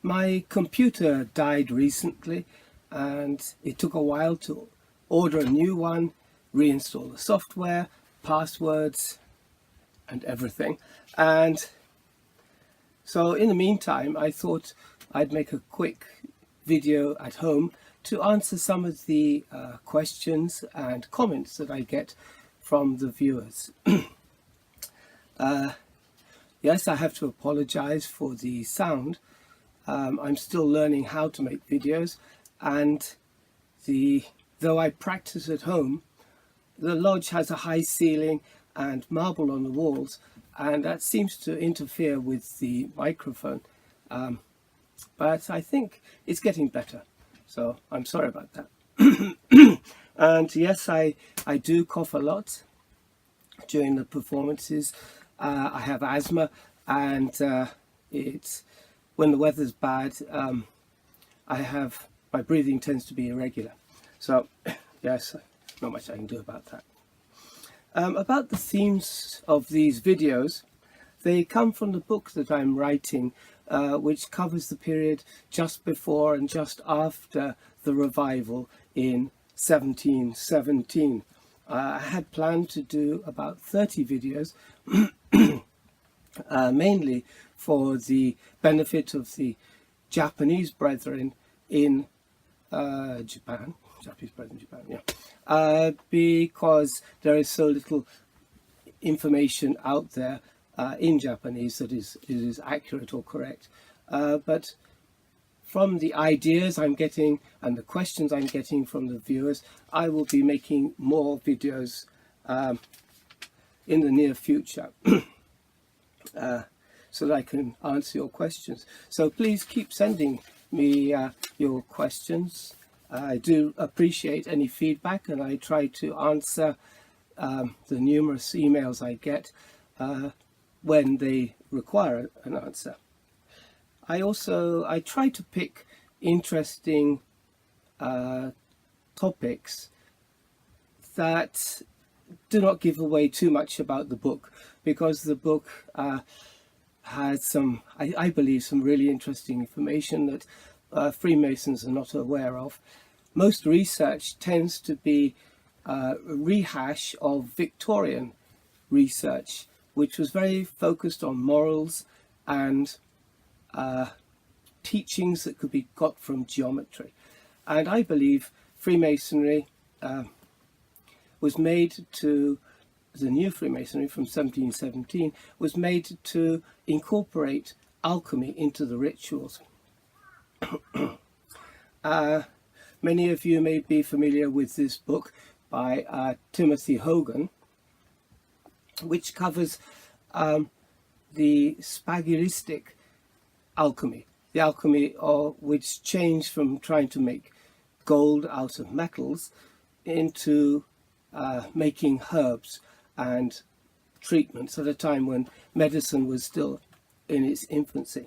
My computer died recently and it took a while to order a new one, reinstall the software, passwords and everything. And so in the meantime, I thought I'd make a quick video at home to answer some of the questions and comments that I get from the viewers. Yes, I have to apologize for the sound. I'm still learning how to make videos, and though I practice at home, the lodge has a high ceiling and marble on the walls, and that seems to interfere with the microphone. But I think it's getting better, so I'm sorry about that. And yes, I do cough a lot during the performances. I have asthma, and when the weather's bad, my breathing tends to be irregular. So yes, not much I can do about that. About the themes of these videos, they come from the book that I'm writing, which covers the period just before and just after the revival in 1717. I had planned to do about 30 videos, mainly for the benefit of the Japanese brethren in Japan, because there is so little information out there in Japanese that is accurate or correct. But from the ideas I'm getting and the questions I'm getting from the viewers, I will be making more videos in the near future so that I can answer your questions. So please keep sending me your questions. I do appreciate any feedback, and I try to answer the numerous emails I get when they require an answer. I try to pick interesting topics that do not give away too much about the book, because the book has some, I believe, some really interesting information that Freemasons are not aware of. Most research tends to be a rehash of Victorian research, which was very focused on morals and teachings that could be got from geometry. And I believe Freemasonry was made to, the new Freemasonry from 1717, was made to incorporate alchemy into the rituals. Many of you may be familiar with this book by Timothy Hogan, which covers the Spagyristic alchemy, the alchemy which changed from trying to make gold out of metals into making herbs and treatments at a time when medicine was still in its infancy.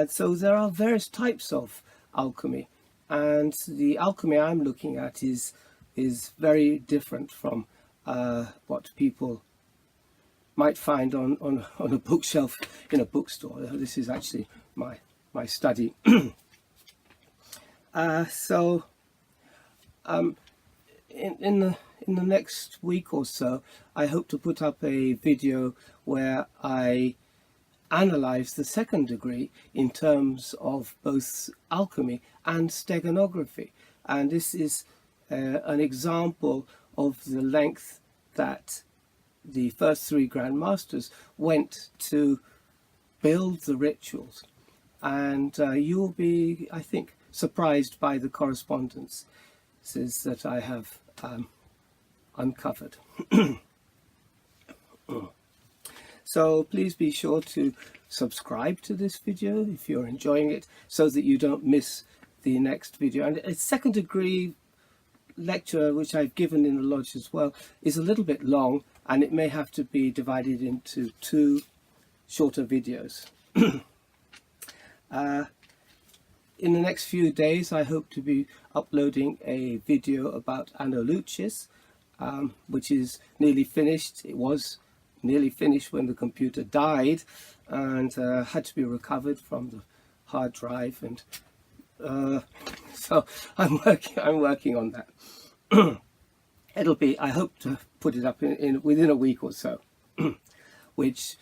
So there are various types of alchemy, and the alchemy I'm looking at is very different from what people might find on a bookshelf in a bookstore. This is actually my study. In the next week or so, I hope to put up a video where I analyze the second degree in terms of both alchemy and steganography. And this is an example of the length that the first three Grand Masters went to build the rituals. And you will be, I think, surprised by the correspondences that I have uncovered. So please be sure to subscribe to this video if you're enjoying it, so that you don't miss the next video. And a second degree lecture, which I've given in the lodge as well, is a little bit long, and it may have to be divided into two shorter videos. In the next few days, I hope to be uploading a video about Anno Lucis, which is nearly finished. It was nearly finished when the computer died and had to be recovered from the hard drive, and so I'm working on that. It'll be, I hope to put it up in within a week or so, which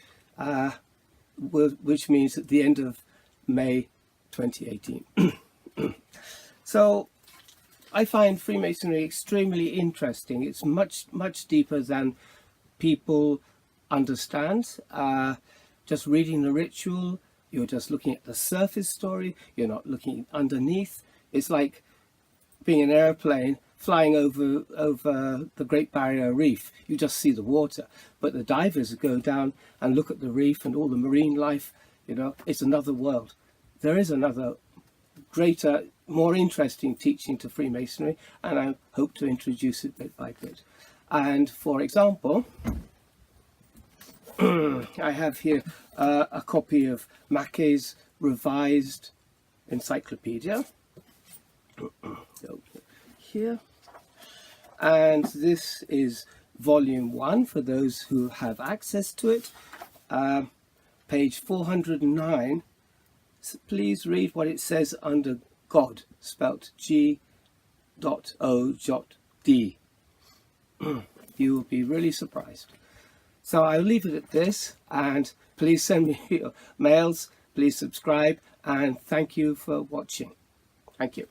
means at the end of May 2018. So I find Freemasonry extremely interesting. It's much deeper than people understand. Just reading the ritual, you're just looking at the surface story, you're not looking underneath. It's like being an airplane flying over the Great Barrier Reef. You just see the water, but the divers go down and look at the reef and all the marine life. You know, it's another world. There is another greater, more interesting teaching to Freemasonry, and I hope to introduce it bit by bit. And for example, I have here a copy of Mackay's revised encyclopedia. Here, and this is volume 1 for those who have access to it, page 409. So please read what it says under God, spelt G.O.D. You will be really surprised. So I'll leave it at this, and please send me your mails, please subscribe, and thank you for watching. Thank you.